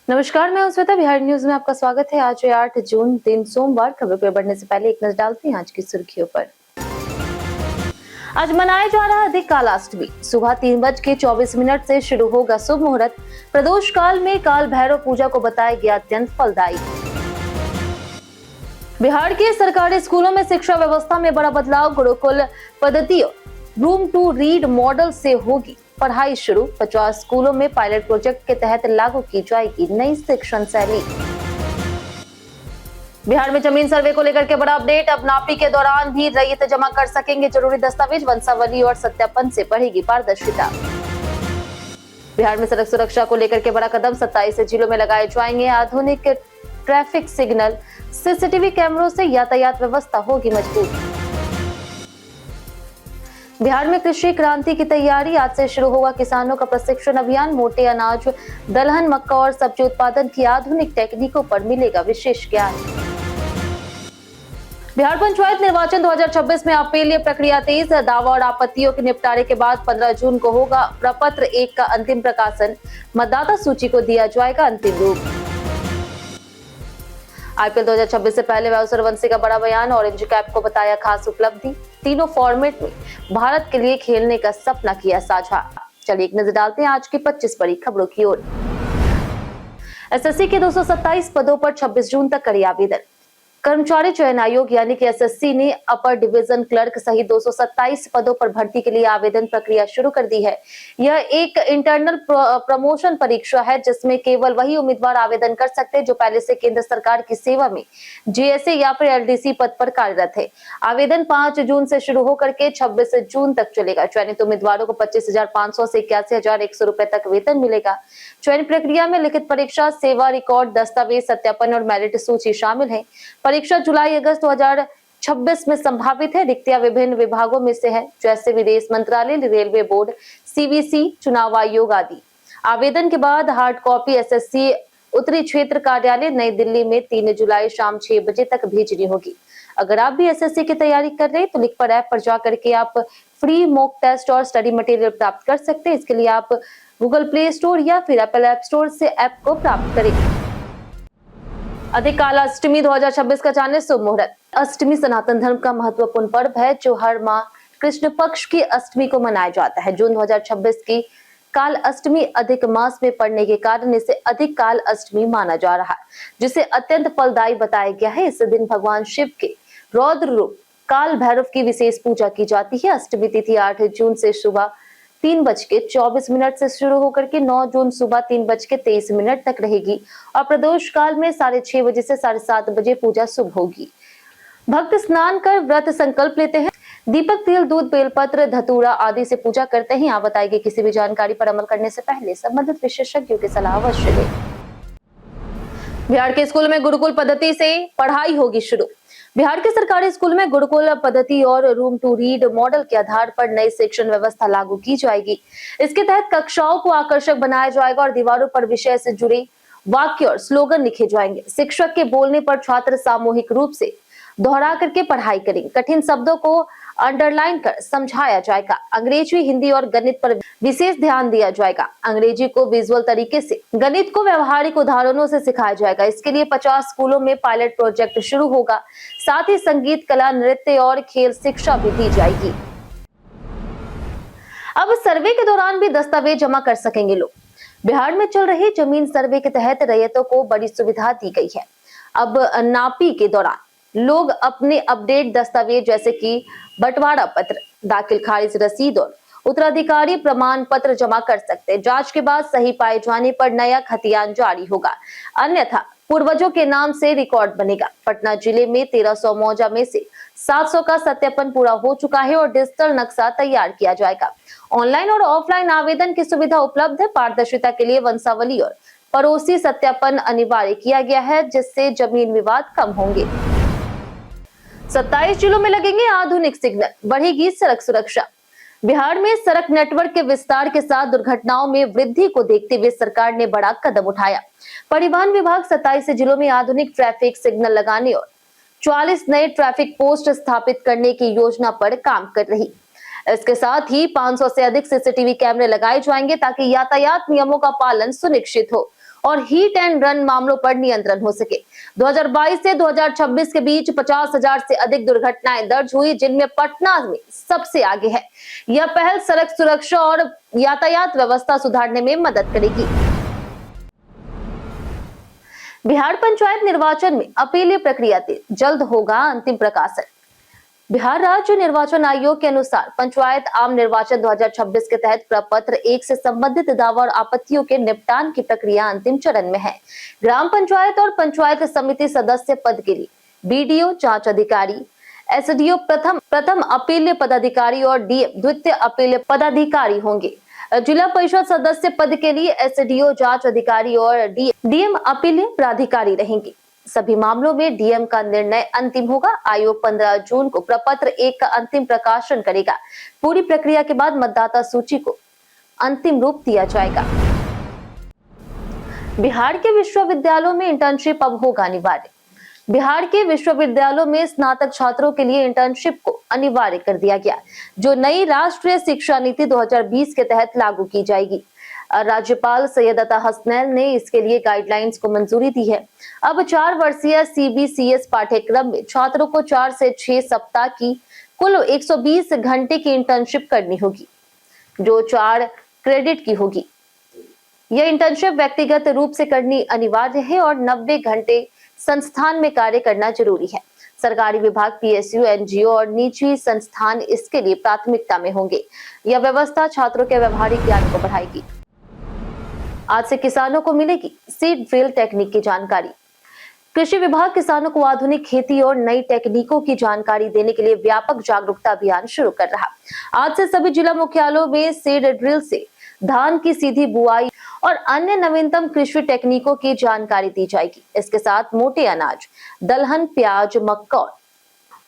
नमस्कार, मैं श्वेता। बिहार न्यूज में आपका स्वागत है। आज है 8 जून, दिन सोमवार। खबरों पर बढ़ने से पहले एक नजर डालते हैं आज की सुर्खियों पर। आज मनाया जा रहा अधिक कालाष्टमी। सुबह 3:24 से शुरू होगा शुभ मुहूर्त। प्रदोष काल में काल भैरव पूजा को बताया गया अत्यंत फलदायी। बिहार के सरकारी स्कूलों में शिक्षा व्यवस्था में बड़ा बदलाव। गुरुकुल पद्धति रूम टू रीड मॉडल से होगी पढ़ाई शुरू। 50 स्कूलों में पायलट प्रोजेक्ट के तहत लागू की जाएगी नई शिक्षण शैली। बिहार में जमीन सर्वे को लेकर के बड़ा अपडेट। अब नापी के दौरान भी रैयत जमा कर सकेंगे जरूरी दस्तावेज। वंशावली और सत्यापन से बढ़ेगी पारदर्शिता। बिहार में सड़क सुरक्षा को लेकर के बड़ा कदम। 27 जिलों में लगाए जाएंगे आधुनिक ट्रैफिक सिग्नल। सीसीटीवी कैमरों से यातायात व्यवस्था होगी मजबूत। बिहार में कृषि क्रांति की तैयारी। आज से शुरू होगा किसानों का प्रशिक्षण अभियान। मोटे अनाज, दलहन, मक्का और सब्जी उत्पादन की आधुनिक टेक्निकों पर मिलेगा विशेष ज्ञान। बिहार पंचायत निर्वाचन 2026 में अपीलीय प्रक्रिया तेज। दावा और आपत्तियों के निपटारे के बाद 15 जून को होगा प्रपत्र 1 का अंतिम प्रकाशन। मतदाता सूची को दिया जाएगा अंतिम रूप। आईपीएल 2026 से पहले वैभव सूर्यवंशी का बड़ा बयान। ऑरेंज कैप को बताया खास उपलब्धि। तीनों फॉर्मेट में भारत के लिए खेलने का सपना किया साझा। चलिए एक नजर डालते हैं आज की 25 बड़ी खबरों की ओर। एसएससी के 227 पदों पर 26 जून तक करें आवेदन। कर्मचारी चयन आयोग यानी कि एसएससी ने अपर डिवीजन क्लर्क सहित 227 पदों पर भर्ती के लिए आवेदन प्रक्रिया शुरू कर दी है। यह एक इंटरनल प्रमोशन परीक्षा है जिसमें केवल वही उम्मीदवार आवेदन कर सकते हैं जो पहले से केंद्र सरकार की सेवा में जीएसए या फिर एलडीसी पद पर कार्यरत है। आवेदन 5 जून से शुरू होकर के 26 जून तक चलेगा। चयनित उम्मीदवारों को 25,500 से 81,100 रुपए तक वेतन मिलेगा। चयन प्रक्रिया में लिखित परीक्षा, सेवा रिकॉर्ड, दस्तावेज सत्यापन और मेरिट सूची शामिल है। परीक्षा जुलाई-अगस्त 2026 में संभावित है। रिक्तियां विभिन्न विभागों में से है जैसे विदेश मंत्रालय, रेलवे बोर्ड, सीवीसी, चुनाव आयोग आदि। आवेदन के बाद हार्ड कॉपी एसएससी उत्तरी क्षेत्र कार्यालय नई दिल्ली में 3 जुलाई शाम 6 बजे तक भेजनी होगी। अगर आप भी एसएससी की तैयारी कर रहे हैं तो लिख पर ऐप पर जाकर के आप फ्री मॉक टेस्ट और स्टडी मटेरियल प्राप्त कर सकते हैं। इसके लिए आप गूगल प्ले स्टोर या फिर एप्पल ऐप स्टोर से ऐप को प्राप्त करें। अधिक कालाष्टमी 2026 का जाने शुभ मुहूर्त। अष्टमी सनातन धर्म का महत्वपूर्ण पर्व है जो हर माह कृष्ण पक्ष की अष्टमी को मनाया जाता है। जून 2026 की काल अष्टमी अधिक मास में पड़ने के कारण इसे अधिक काल अष्टमी माना जा रहा है जिसे अत्यंत फलदायी बताया गया है। इस दिन भगवान शिव के रौद्र रूप काल भैरव की विशेष पूजा की जाती है। अष्टमी तिथि 8 जून से सुबह 3:24 से शुरू होकर के 9 जून सुबह 3:23 तक रहेगी और प्रदोष काल में 6:30 बजे से 7:30 बजे पूजा शुभ होगी। भक्त स्नान कर व्रत संकल्प लेते हैं। दीपक, तेल, दूध, बेलपत्र, धतूरा आदि से पूजा करते हैं। यहाँ बताई गई किसी भी जानकारी पर अमल करने से पहले संबंधित विशेषज्ञों की सलाह अवश्य लें। बिहार के स्कूल में गुरुकुल पद्धति से पढ़ाई होगी शुरू। बिहार के सरकारी स्कूल में गुरुकुल पद्धति और रूम टू रीड मॉडल के आधार पर नई शिक्षण व्यवस्था लागू की जाएगी। इसके तहत कक्षाओं को आकर्षक बनाया जाएगा और दीवारों पर विषय से जुड़े वाक्य और स्लोगन लिखे जाएंगे। शिक्षक के बोलने पर छात्र सामूहिक रूप से दोहरा करके पढ़ाई करेंगे। कठिन शब्दों को अंडरलाइन कर समझाया जाएगा। अंग्रेजी, हिंदी और गणित पर विशेष ध्यान दिया जाएगा। अंग्रेजी को विजुअल तरीके से, गणित को व्यवहारिक उदाहरणों से सिखाया जाएगा। इसके लिए 50 स्कूलों में पायलट प्रोजेक्ट शुरू होगा। साथ ही संगीत, कला, नृत्य और खेल शिक्षा भी दी जाएगी। अब सर्वे के दौरान भी दस्तावेज जमा कर सकेंगे लोग। बिहार में चल रही जमीन सर्वे के तहत रैयतों को बड़ी सुविधा दी गई है। अब नापी के दौरान लोग अपने अपडेट दस्तावेज जैसे कि बंटवारा पत्र, दाखिल खारिज रसीद और उत्तराधिकारी प्रमाण पत्र जमा कर सकते हैं। जांच के बाद सही पाए जाने पर नया खतियान जारी होगा, अन्यथा पूर्वजों के नाम से रिकॉर्ड बनेगा। पटना जिले में 1300 मौजा में से 700 का सत्यापन पूरा हो चुका है और डिजिटल नक्शा तैयार किया जाएगा। ऑनलाइन और ऑफलाइन आवेदन की सुविधा उपलब्ध है। पारदर्शिता के लिए वंशावली और पड़ोसी सत्यापन अनिवार्य किया गया है जिससे जमीन विवाद कम होंगे। 27 जिलों में लगेंगे आधुनिक सिग्नल, बढ़ेगी सड़क सुरक्षा। बिहार में सड़क नेटवर्क के विस्तार के साथ दुर्घटनाओं में वृद्धि को देखते हुए सरकार ने बड़ा कदम उठाया। परिवहन विभाग 27 जिलों में आधुनिक ट्रैफिक सिग्नल लगाने और 44 नए ट्रैफिक पोस्ट स्थापित करने की योजना पर काम कर रही। इसके साथ ही 500 से अधिक सीसीटीवी कैमरे लगाए जाएंगे ताकि यातायात नियमों का पालन सुनिश्चित हो। और हीट एंड रन मामलों पर नियंत्रण हो सके। 2022 से 2026 के बीच 50,000 से अधिक दुर्घटनाएं दर्ज हुई, जिनमें पटना में सबसे आगे है। यह पहल सड़क सुरक्षा और यातायात व्यवस्था सुधारने में मदद करेगी। बिहार पंचायत निर्वाचन में अपीलीय प्रक्रिया तेज, जल्द होगा अंतिम प्रकाशन। बिहार राज्य निर्वाचन आयोग के अनुसार पंचायत आम निर्वाचन 2026 के तहत प्रपत्र 1 से संबंधित दावा और आपत्तियों के निपटान की प्रक्रिया अंतिम चरण में है। ग्राम पंचायत और पंचायत समिति सदस्य पद के लिए बीडीओ जांच अधिकारी, एसडीओ प्रथम अपीलीय पदाधिकारी और डीएम द्वितीय अपीलीय पदाधिकारी होंगे। जिला परिषद सदस्य पद के लिए एसडीओ जांच अधिकारी और डीएम अपीलीय प्राधिकारी रहेंगे। सभी मामलों में डीएम का निर्णय अंतिम होगा। आयोग 15 जून को प्रपत्र 1 का अंतिम प्रकाशन करेगा। पूरी प्रक्रिया के बाद मतदाता सूची को अंतिम रूप दिया जाएगा। बिहार के विश्वविद्यालयों में इंटर्नशिप अब होगा अनिवार्य। बिहार के विश्वविद्यालयों में स्नातक छात्रों के लिए इंटर्नशिप को अनिवार्य कर दिया गया, जो नई राष्ट्रीय शिक्षा नीति 2020 के तहत लागू की जाएगी। राज्यपाल सैयद अता हसनैन ने इसके लिए गाइडलाइंस को मंजूरी दी है। अब 4 वर्षीय सीबीसीएस पाठ्यक्रम में छात्रों को 4 से 6 सप्ताह की कुल 120 घंटे की इंटर्नशिप करनी होगी, जो 4 क्रेडिट की होगी। यह इंटर्नशिप व्यक्तिगत रूप से करनी अनिवार्य है और 90 घंटे संस्थान में कार्य करना जरूरी है। सरकारी विभाग, पीएसयू, एनजीओ और निजी संस्थान इसके लिए प्राथमिकता में होंगे। यह व्यवस्था छात्रों के व्यवहारिक ज्ञान को बढ़ाएगी। आज से किसानों को मिलेगी सीड ड्रिल टेक्निक की जानकारी। कृषि विभाग किसानों को आधुनिक खेती और नई टेक्निकों की जानकारी देने के लिए व्यापक जागरूकता अभियान शुरू कर रहा। आज से सभी जिला मुख्यालयों में सीड ड्रिल से धान की सीधी बुआई और अन्य नवीनतम कृषि टेक्निकों की जानकारी दी जाएगी। इसके साथ मोटे अनाज, दलहन, प्याज, मक्का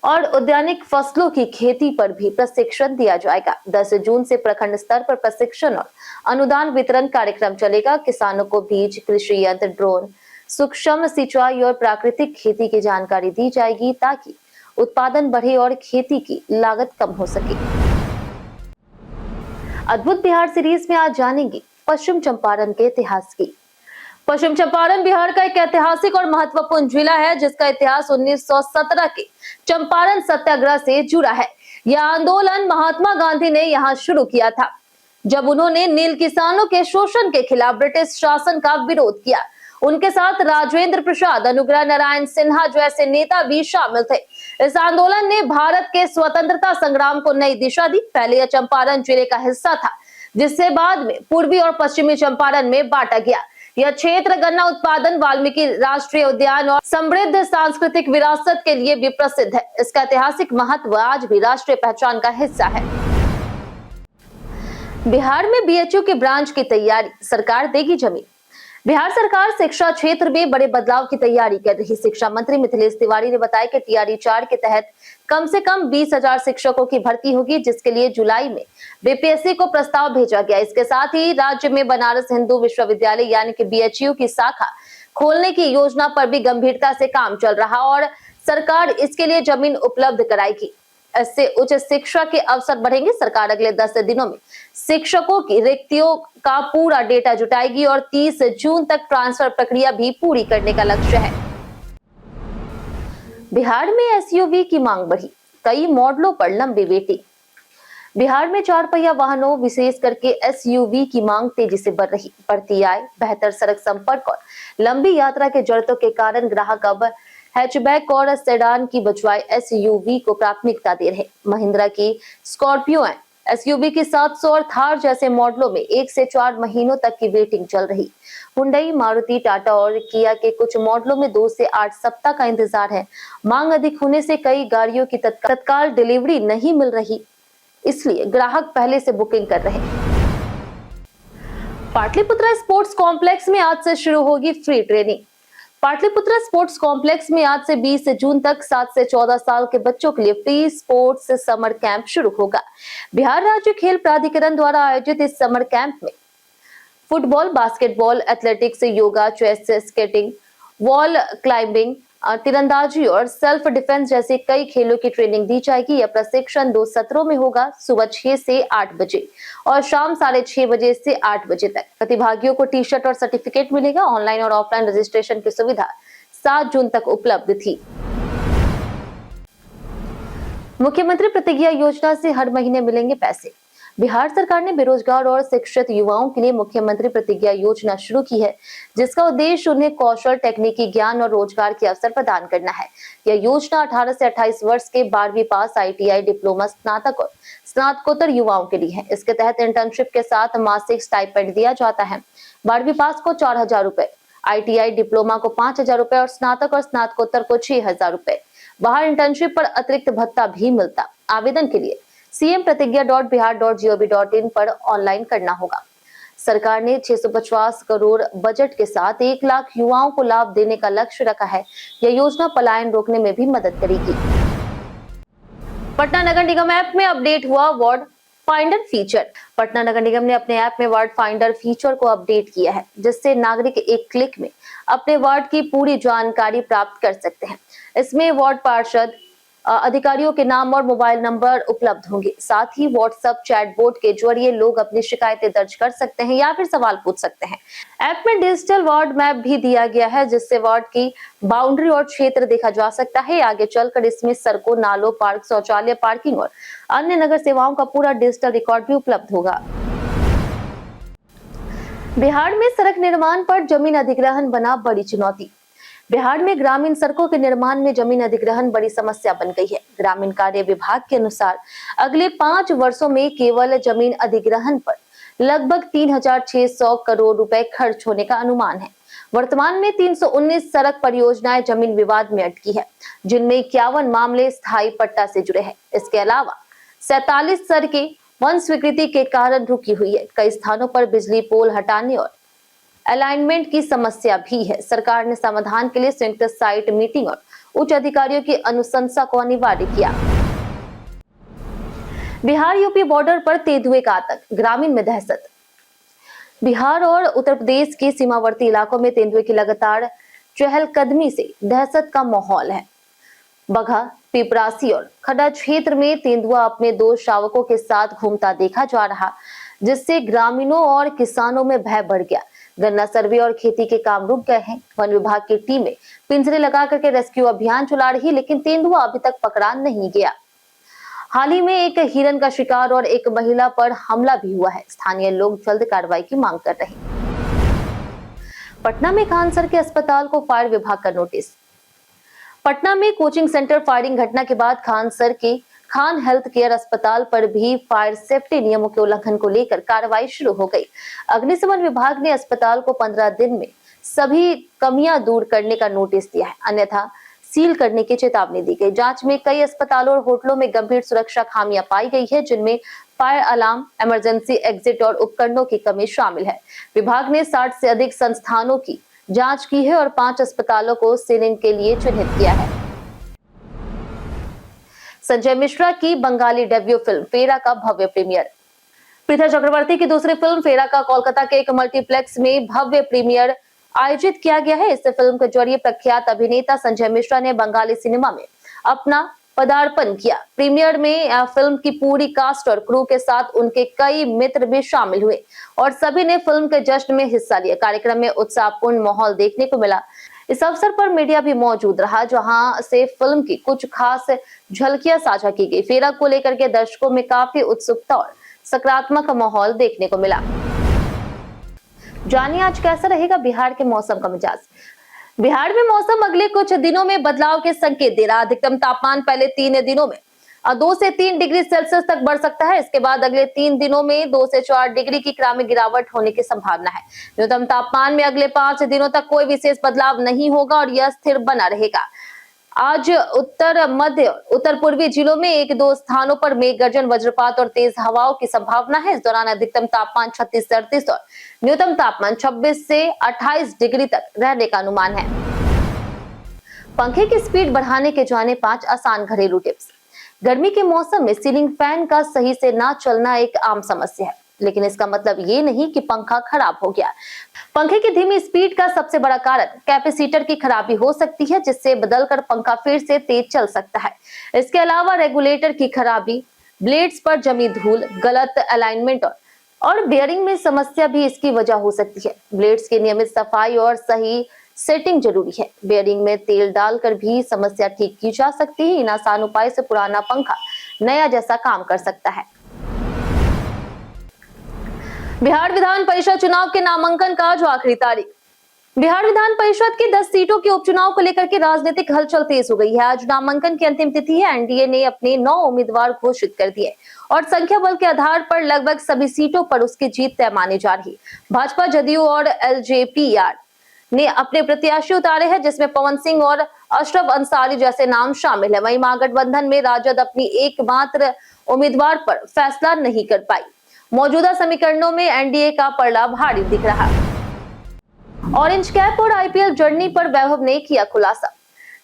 और उद्यानिक फसलों की खेती पर भी प्रशिक्षण दिया जाएगा। 10 जून से प्रखंड स्तर पर प्रशिक्षण और अनुदान वितरण कार्यक्रम चलेगा। किसानों को बीज, कृषि यंत्र, ड्रोन, सूक्ष्म सिंचाई और प्राकृतिक खेती की जानकारी दी जाएगी, ताकि उत्पादन बढ़े और खेती की लागत कम हो सके। अद्भुत बिहार सीरीज में आज जानेंगे पश्चिम चंपारण के इतिहास की। पश्चिम चंपारण बिहार का एक ऐतिहासिक और महत्वपूर्ण जिला है, जिसका इतिहास 1917 के चंपारण सत्याग्रह से जुड़ा है। यह आंदोलन महात्मा गांधी ने यहाँ शुरू किया था, जब उन्होंने नील किसानों के शोषण के खिलाफ ब्रिटिश शासन का विरोध किया। उनके साथ राजेंद्र प्रसाद, अनुग्रह नारायण सिन्हा जैसे नेता भी शामिल थे। इस आंदोलन ने भारत के स्वतंत्रता संग्राम को नई दिशा दी। पहले यह चंपारण जिले का हिस्सा था, जिससे बाद में पूर्वी और पश्चिमी चंपारण में बांटा गया। यह क्षेत्र गन्ना उत्पादन, वाल्मीकि राष्ट्रीय उद्यान और समृद्ध सांस्कृतिक विरासत के लिए भी प्रसिद्ध है। इसका ऐतिहासिक महत्व आज भी राष्ट्रीय पहचान का हिस्सा है। बिहार में बीएचयू के ब्रांच की तैयारी, सरकार देगी जमीन। बिहार सरकार शिक्षा क्षेत्र में बड़े बदलाव की तैयारी कर रही। शिक्षा मंत्री मिथिलेश तिवारी ने बताया कि टीआरई 4 के तहत कम से कम 20,000 शिक्षकों की भर्ती होगी, जिसके लिए जुलाई में बीपीएससी को प्रस्ताव भेजा गया। इसके साथ ही राज्य में बनारस हिंदू विश्वविद्यालय यानी कि बीएचयू की शाखा खोलने की योजना पर भी गंभीरता से काम चल रहा और सरकार इसके लिए जमीन उपलब्ध कराएगी। इससे उच्च शिक्षा के अवसर बढ़ेंगे। सरकार अगले 10 दिनों में शिक्षकों की रिक्तियों का पूरा डेटा जुटाएगी और 30 जून तक ट्रांसफर प्रक्रिया भी पूरी करने का लक्ष्य है। बिहार में एसयूवी की मांग बढ़ी, कई मॉडलों पर लंबी वेटिंग। बिहार में 4 पहिया वाहनों, विशेष करके एसयूवी की मांग तेजी से बढ़ रही। बढ़ती आय, बेहतर सड़क संपर्क और लंबी यात्रा के जरूरतों के कारण ग्राहक अब हैचबैक और सेडान की बजाय एसयूवी को प्राथमिकता दे रहे। महिंद्रा की स्कॉर्पियो एसयूवी की 700 और थार जैसे मॉडलों में 1 से 4 महीनों तक की वेटिंग चल रही। हुंडई, मारुति, टाटा और किया के कुछ मॉडलों में 2 से 8 सप्ताह का इंतजार है। मांग अधिक होने से कई गाड़ियों की तत्काल डिलीवरी नहीं मिल रही, इसलिए ग्राहक पहले से बुकिंग कर रहे। पाटलिपुत्रा स्पोर्ट्स कॉम्प्लेक्स में आज से शुरू होगी free training. Pataliputra sports complex में आज से 20 जून तक 7 से 14 साल के बच्चों के लिए फ्री स्पोर्ट्स समर कैंप शुरू होगा। बिहार राज्य खेल प्राधिकरण द्वारा आयोजित इस समर कैंप में football, basketball, athletics, yoga, chess, skating, wall climbing, तीरंदाजी और सेल्फ डिफेंस जैसे कई खेलों की ट्रेनिंग दी जाएगी। यह प्रशिक्षण 2 सत्रों में होगा, सुबह 6 से 8 बजे और शाम 6:30 बजे से 8 बजे तक। प्रतिभागियों को टी शर्ट और सर्टिफिकेट मिलेगा। ऑनलाइन और ऑफलाइन रजिस्ट्रेशन की सुविधा 7 जून तक उपलब्ध थी। मुख्यमंत्री प्रतिज्ञा योजना से हर महीने मिलेंगे पैसे। बिहार सरकार ने बेरोजगार और शिक्षित युवाओं के लिए मुख्यमंत्री प्रतिज्ञा योजना शुरू की है, जिसका उद्देश्य उन्हें कौशल, तकनीकी ज्ञान और रोजगार के अवसर प्रदान करना है। यह योजना 18 से 28 वर्ष के 12वीं पास, ITI, डिप्लोमा, स्नातक और स्नातकोत्तर युवाओं के लिए है। इसके तहत इंटर्नशिप के साथ मासिक स्टाइपेंड दिया जाता है। 12वीं पास को 4,000 रुपए, ITI डिप्लोमा को 5,000 रुपए और स्नातक और स्नातकोत्तर को 6,000 रुपए। बाहर इंटर्नशिप पर अतिरिक्त भत्ता भी मिलता। आवेदन के लिए cmpratigyabihar.gov.in पर ऑनलाइन करना होगा। सरकार ने 650 करोड़ बजट के साथ 1 लाख युवाओं को लाभ देने का लक्ष्य रखा है। यह योजना पलायन रोकने में भी मदद करेगी। पटना नगर निगम ऐप में अपडेट हुआ वार्ड फाइंडर फीचर। पटना नगर निगम ने अपने ऐप में वार्ड फाइंडर फीचर को अपडेट किया है, जिससे नागरिक एक क्लिक में अपने वार्ड की पूरी जानकारी प्राप्त कर सकते हैं। इसमें वार्ड पार्षद, अधिकारियों के नाम और मोबाइल नंबर उपलब्ध होंगे। साथ ही व्हाट्सएप चैटबॉट के जरिए लोग अपनी शिकायतें दर्ज कर सकते हैं या फिर सवाल पूछ सकते हैं। ऐप में डिजिटल वार्ड मैप भी दिया गया है, जिससे वार्ड की बाउंड्री और क्षेत्र देखा जा सकता है। आगे चलकर इसमें सड़कों, नालों, पार्क, शौचालय, पार्किंग और अन्य नगर सेवाओं का पूरा डिजिटल रिकॉर्ड भी उपलब्ध होगा। बिहार में सड़क निर्माण पर जमीन अधिग्रहण बना बड़ी चुनौती। बिहार में ग्रामीण सड़कों के निर्माण में जमीन अधिग्रहण बड़ी समस्या बन गई है। ग्रामीण कार्य विभाग के अनुसार अगले 5 वर्षों में केवल जमीन अधिग्रहण पर लगभग 3,600 करोड़ रुपए खर्च होने का अनुमान है। वर्तमान में 319 सड़क परियोजनाएं जमीन विवाद में अटकी है, जिनमें 51 मामले स्थायी पट्टा से जुड़े हैं। इसके अलावा 47 सड़कें वन स्वीकृति के कारण रुकी हुई है। कई स्थानों पर बिजली पोल हटाने और अलाइनमेंट की समस्या भी है। सरकार ने समाधान के लिए संयुक्त साइट मीटिंग और उच्च अधिकारियों की अनुशंसा को अनिवार्य किया। बिहार यूपी बॉर्डर पर तेंदुए का आतंक, ग्रामीण में दहशत। बिहार और उत्तर प्रदेश के सीमावर्ती इलाकों में तेंदुए की लगातार चहलकदमी से दहशत का माहौल है। बघा, पिपरासी और खड्डा क्षेत्र में तेंदुआ अपने 2 शावकों के साथ घूमता देखा जा रहा, जिससे ग्रामीणों और किसानों में भय बढ़ गया। गन्ना सर्वे और खेती के काम रुक गए हैं। वन विभाग की टीमें पिंजरे लगा करके रेस्क्यू अभियान चला रही, लेकिन तेंदुआ अभी तक पकड़ा नहीं गया। हाल ही में एक हिरन का शिकार और एक महिला पर हमला भी हुआ है। स्थानीय लोग जल्द कार्रवाई की मांग कर रहे हैं। पटना में खान सर के अस्पताल को फायर विभाग का नोटिस। पटना में कोचिंग सेंटर फायरिंग घटना के बाद खान सर के खान हेल्थ केयर अस्पताल पर भी फायर सेफ्टी नियमों के उल्लंघन को लेकर कार्रवाई शुरू हो गई। अग्निशमन विभाग ने अस्पताल को 15 दिन में सभी कमियां दूर करने का नोटिस दिया है, अन्यथा सील करने की चेतावनी दी गई। जांच में कई अस्पतालों और होटलों में गंभीर सुरक्षा खामियां पाई गई है, जिनमें फायर अलार्म, इमरजेंसी एग्जिट और उपकरणों की कमी शामिल है। विभाग ने 60 से अधिक संस्थानों की जांच की है और 5 अस्पतालों को सीलिंग के लिए चिन्हित किया है। संजय मिश्रा की बंगाली डेब्यू फिल्म फेरा का भव्य प्रीमियर। पृथा चक्रवर्ती की दूसरी फिल्म फेरा का कोलकाता के एक मल्टीप्लेक्स में भव्य प्रीमियर आयोजित किया गया है। इस फिल्म के जरिए प्रख्यात अभिनेता संजय मिश्रा ने बंगाली सिनेमा में अपना पदार्पण किया। प्रीमियर में फिल्म की पूरी कास्ट और क्रू के साथ उनके कई मित्र भी शामिल हुए और सभी ने फिल्म के जश्न में हिस्सा लिया। कार्यक्रम में उत्साहपूर्ण माहौल देखने को मिला। इस अवसर पर मीडिया भी मौजूद रहा, जहां से फिल्म की कुछ खास झलकियां साझा की गई। फेरा को लेकर के दर्शकों में काफी उत्सुकता और सकारात्मक माहौल देखने को मिला। जानिए आज कैसा रहेगा बिहार के मौसम का मिजाज। बिहार में मौसम अगले कुछ दिनों में बदलाव के संकेत दे रहा। अधिकतम तापमान पहले 3 दिनों में 2 से 3 डिग्री सेल्सियस तक बढ़ सकता है। इसके बाद अगले 3 दिनों में 2 से 4 डिग्री की क्रमिक गिरावट होने की संभावना है। न्यूनतम तापमान में अगले 5 दिनों तक कोई विशेष बदलाव नहीं होगा और यह स्थिर बना रहेगा। आज उत्तर मध्य उत्तर पूर्वी जिलों में 1-2 स्थानों पर मेघ गर्जन, वज्रपात और तेज हवाओं की संभावना है। इस दौरान अधिकतम तापमान 36 से 38 और न्यूनतम तापमान 26 से 28 डिग्री तक रहने का अनुमान है। पंखे की स्पीड बढ़ाने के जाने 5 आसान घरेलू टिप्स। गर्मी के मौसम में सीलिंग फैन का सही से ना चलना एक आम समस्या है। लेकिन इसका मतलब ये नहीं कि पंखा खराब हो गया। पंखे की धीमी स्पीड का सबसे बड़ा कारण कैपेसिटर की खराबी हो सकती है, जिससे बदलकर पंखा फिर से तेज चल सकता है। इसके अलावा रेगुलेटर की खराबी, ब्लेड्स पर जमी धूल, गलत अलाइनमेंट और बेयरिंग में समस्या भी इसकी वजह हो सकती है। ब्लेड्स की नियमित सफाई और सही सेटिंग जरूरी है। बेयरिंग में तेल डालकर भी समस्या ठीक की जा सकती है। इन आसान उपाय से पुराना पंखा नया जैसा काम कर सकता है। बिहार विधान परिषद चुनाव के नामांकन का आज आखिरी तारीख। बिहार विधान परिषद की 10 सीटों के उपचुनाव को लेकर के राजनीतिक हलचल तेज हो गई है। आज नामांकन की अंतिम तिथि है। एनडीए ने अपने 9 उम्मीदवार घोषित कर दिए और संख्या बल के आधार पर लगभग सभी सीटों पर उसकी जीत तय मानी जा रही। भाजपा, जदयू और एलजेपीआर ने अपने प्रत्याशी उतारे हैं, जिसमें पवन सिंह और अशरफ अंसारी जैसे नाम शामिल है। वहीं महागठबंधन में राजद अपनी एकमात्र उम्मीदवार पर फैसला नहीं कर पाई। मौजूदा समीकरणों में एनडीए का पलड़ा भारी दिख रहा। ऑरेंज कैप और आईपीएल जर्नी पर वैभव ने किया खुलासा।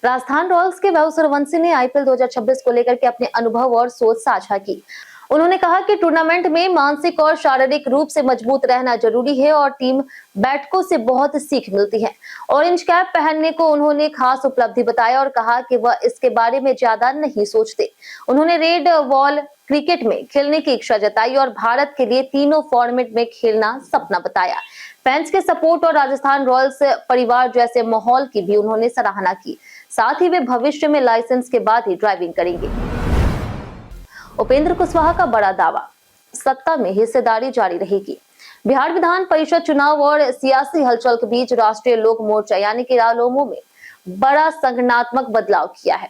राजस्थान रॉयल्स के वैभव सूर्यवंशी ने आईपीएल 2026 को लेकर के अपने अनुभव और सोच साझा की। उन्होंने कहा कि टूर्नामेंट में मानसिक और शारीरिक रूप से मजबूत रहना जरूरी है और टीम बैठकों से बहुत सीख मिलती है। ऑरेंज कैप पहनने को उन्होंने खास उपलब्धि बताया और कहा कि वह इसके बारे में ज्यादा नहीं सोचते। उन्होंने रेड बॉल क्रिकेट में खेलने की इच्छा जताई और भारत के लिए तीनों फॉर्मेट में खेलना सपना बताया। फैंस के सपोर्ट और राजस्थान रॉयल्स परिवार जैसे माहौल की भी उन्होंने सराहना की। साथ ही वे भविष्य में लाइसेंस के बाद ही ड्राइविंग करेंगे। उपेंद्र कुशवाहा का बड़ा दावा, सत्ता में हिस्सेदारी जारी रहेगी। बिहार विधान परिषद चुनाव और सियासी हलचल के बीच राष्ट्रीय लोक मोर्चा यानी कि रालोमो में बड़ा संगठनात्मक बदलाव किया है।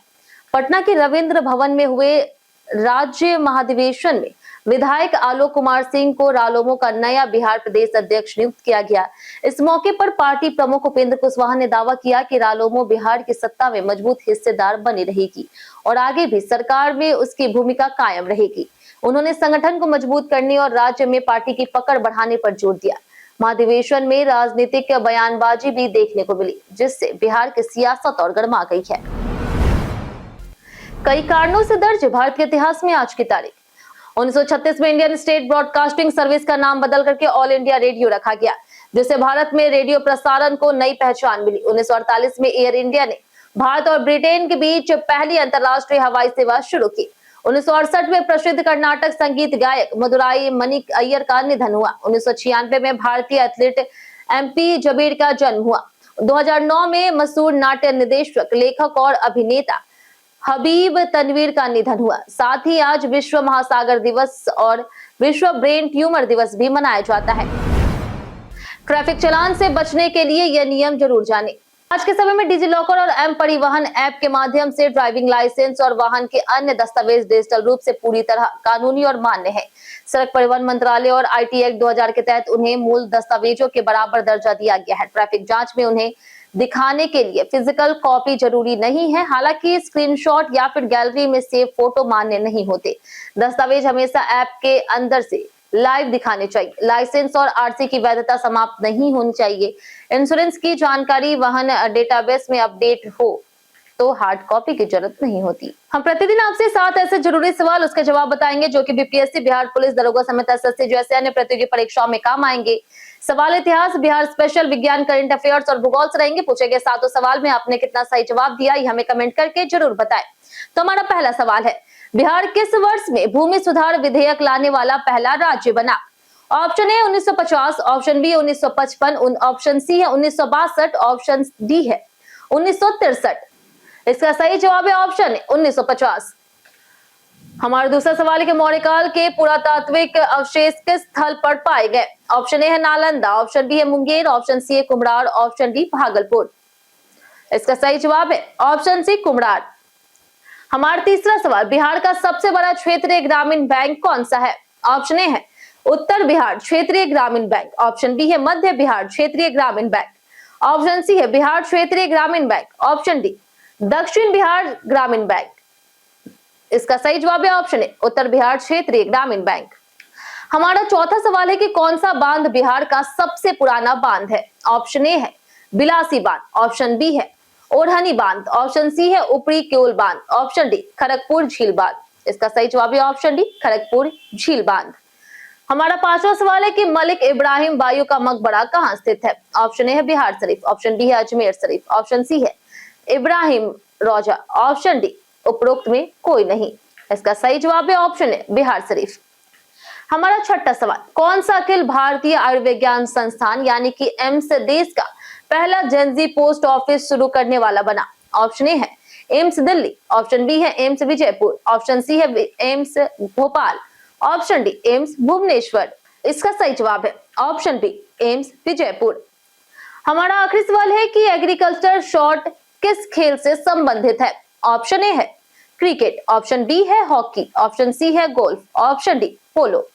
पटना के रविंद्र भवन में हुए राज्य महाधिवेशन में विधायक आलोक कुमार सिंह को रालोमो का नया बिहार प्रदेश अध्यक्ष नियुक्त किया गया। इस मौके पर पार्टी प्रमुख उपेंद्र कुशवाहा ने दावा किया कि रालोमो बिहार की सत्ता में मजबूत हिस्सेदार बनी रहेगी और आगे भी सरकार में उसकी भूमिका कायम रहेगी। उन्होंने संगठन को मजबूत करने और राज्य में पार्टी की पकड़ बढ़ाने पर जोर दिया। महाधिवेशन में राजनीतिक बयानबाजी भी देखने को मिली, जिससे बिहार की सियासत और गर्मा गई है। कई कारणों से दर्ज भारत के इतिहास में आज की तारीख। 1936 में इंडियन स्टेट ब्रॉडकास्टिंग सर्विस का नाम बदल करके ऑल इंडिया रेडियो रखा गया, जिससे भारत में रेडियो प्रसारण को नई पहचान मिली। 1948 में एयर इंडिया ने भारत और ब्रिटेन के बीच पहली अंतरराष्ट्रीय हवाई सेवा शुरू की। 1968 में प्रसिद्ध कर्नाटक संगीत गायक मदुराई मणिक अय्यर का निधन हुआ। 1996 में भारतीय एथलीट एमपी जबीर का जन्म हुआ। 2009 में मशहूर नाट्य निर्देशक, लेखक और अभिनेता हबीब तनवीर का निधन हुआ। साथ ही आज विश्व महासागर दिवस और विश्व ब्रेन ट्यूमर दिवस भी मनाया जाता है। ट्रैफिक चालान से बचने के लिए यह नियम जरूर जानें। आज के समय में डिजिलॉकर और एम परिवहन ऐप के माध्यम से ड्राइविंग लाइसेंस और वाहन के अन्य दस्तावेज डिजिटल रूप से पूरी तरह कानूनी और मान्य है। सड़क परिवहन मंत्रालय और आईटी एक्ट 2000 के तहत उन्हें मूल दस्तावेजों के बराबर दर्जा दिया गया है। ट्रैफिक जांच में उन्हें दिखाने के लिए फिजिकल कॉपी जरूरी नहीं है। हालांकि स्क्रीनशॉट या फिर गैलरी में सेव फोटो मान्य नहीं होते। दस्तावेज हमेशा ऐप के अंदर से लाइव दिखाने चाहिए। लाइसेंस और आरसी की वैधता समाप्त नहीं होनी चाहिए। इंश्योरेंस की जानकारी वाहन डेटाबेस में अपडेट हो तो हार्ड कॉपी की जरूरत नहीं होती। हम प्रतिदिन आपसे 7 ऐसे जरूरी सवाल उसके जवाब बताएंगे जो कि बीपीएससी, बिहार पुलिस दरोगा समेत एसएससी जैसे अन्य प्रतियोगी परीक्षाओं में काम आएंगे। सवाल इतिहास, बिहार स्पेशल, विज्ञान, करंट अफेयर्स और भूगोल से रहेंगे। पूछे गए 7 सवाल में आपने कितना सही जवाब दिया, ये हमें कमेंट करके जरूर बताएं। तो हमारा पहला सवाल है, बिहार किस वर्ष में भूमि सुधार विधेयक लाने वाला पहला राज्य बना? Option A 1950, option B 1955, option C है 1962, ऑप्शन डी है 1963। इसका सही जवाब है ऑप्शन 1950। हमारा दूसरा सवाल है कि मौर्यकाल के पुरातात्विक अवशेष किस स्थल पर पाए गए? ऑप्शन ए है नालंदा, ऑप्शन बी है मुंगेर, ऑप्शन सी है कुम्हरार, ऑप्शन डी भागलपुर। इसका सही जवाब है ऑप्शन सी कुम्हरार। हमारा तीसरा सवाल, बिहार का सबसे बड़ा क्षेत्रीय ग्रामीण बैंक कौन सा है? ऑप्शन ए है उत्तर बिहार क्षेत्रीय ग्रामीण बैंक, ऑप्शन बी है मध्य बिहार क्षेत्रीय ग्रामीण बैंक, ऑप्शन सी है बिहार क्षेत्रीय ग्रामीण बैंक, ऑप्शन डी दक्षिण बिहार ग्रामीण बैंक। इसका सही जवाब है ऑप्शन ए उत्तर बिहार क्षेत्रीय ग्रामीण बैंक। हमारा चौथा सवाल है कि कौन सा बांध बिहार का सबसे पुराना बांध है? ऑप्शन ए है बिलासी बांध, ऑप्शन बी है ओढ़नी बांध, ऑप्शन सी है ऊपरी क्योल बांध, ऑप्शन डी खड़गपुर झील बांध। इसका सही जवाब है ऑप्शन डी खड़गपुर झील बांध। हमारा पांचवा सवाल है कि मलिक इब्राहिम बायू का मकबरा कहाँ स्थित है। ऑप्शन ए है बिहार शरीफ, ऑप्शन बी है अजमेर शरीफ, ऑप्शन सी है इब्राहिम रोजा, ऑप्शन डी उपरोक्त में कोई नहीं। इसका सही जवाब है ऑप्शन ए बिहार शरीफ। हमारा छठा सवाल, कौन सा अखिल भारतीय आयुर्विज्ञान संस्थान यानी कि एम्स देश का पहला जनजी पोस्ट ऑफिस शुरू करने वाला बना। ऑप्शन ए है एम्स दिल्ली, ऑप्शन बी है एम्स विजयपुर, ऑप्शन सी है AIIMS Bhopal, option D AIIMS Bhubaneswar. इसका सही जवाब है ऑप्शन बी एम्स विजयपुर। हमारा आखिरी सवाल है कि एग्रीकल्चर शॉट किस खेल से संबंधित है। ऑप्शन ए है क्रिकेट, ऑप्शन बी है हॉकी, ऑप्शन सी है गोल्फ, ऑप्शन डी पोलो।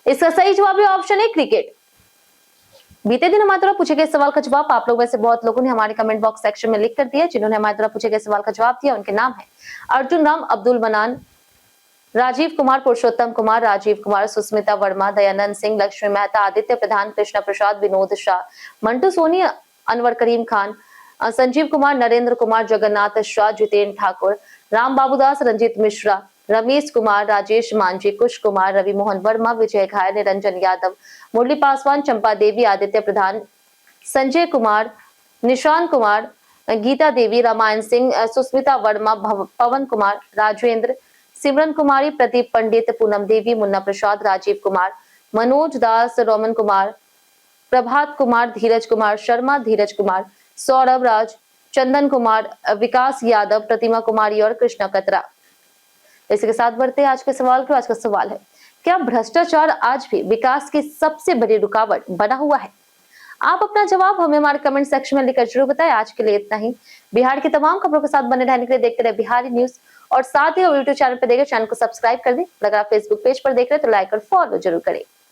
इसका सही जवाब है ऑप्शन ए क्रिकेट। बीते दिन हमारे द्वारा पूछे गए सवाल का जवाब आप लोग में से बहुत लोगों ने हमारे कमेंट बॉक्स सेक्शन में लिख कर दिया। जिन्होंने हमारे द्वारा पूछे गए सवाल का जवाब दिया उनके नाम है अर्जुन राम, अब्दुल मनान, राजीव कुमार, पुरुषोत्तम कुमार, राजीव कुमार, सुस्मिता वर्मा, दयानंद सिंह, लक्ष्मी मेहता, आदित्य प्रधान, कृष्णा प्रसाद, विनोद शाह, मंटू सोनी, अनवर करीम खान, संजीव कुमार, नरेंद्र कुमार, जगन्नाथ शाह, जितेंद्र ठाकुर, राम बाबूदास, रंजीत मिश्रा, रमेश कुमार, राजेश मांझी, कुश कुमार, रवि मोहन वर्मा, विजय घाय, निरंजन यादव, मुरली पासवान, चंपा देवी, आदित्य प्रधान, संजय कुमार, निशान कुमार, गीता देवी, रामायण सिंह, सुस्मिता वर्मा, पवन कुमार, राजेंद्र, सिमरन कुमारी, प्रदीप पंडित, पूनम देवी, मुन्ना प्रसाद, राजीव कुमार, मनोज दास, रोमन कुमार, प्रभात कुमार, धीरज कुमार शर्मा, धीरज कुमार, सौरभ राज, चंदन कुमार, विकास यादव, प्रतिमा कुमारी और कृष्णा कतरा। इसी के साथ बढ़ते हैं आज के सवाल को। आज का सवाल है, क्या भ्रष्टाचार आज भी विकास की सबसे बड़ी रुकावट बना हुआ है? आप अपना जवाब हमें हमारे कमेंट सेक्शन में लिखकर जरूर बताएं। आज के लिए इतना ही। बिहार की तमाम खबरों के साथ बने रहने के लिए देखते रहे बिहारी न्यूज और साथ ही यूट्यूब चैनल पर देखकर चैनल को सब्सक्राइब कर दें। अगर आप फेसबुक पेज पर देख रहे हैं तो लाइक और फॉलो जरूर करें।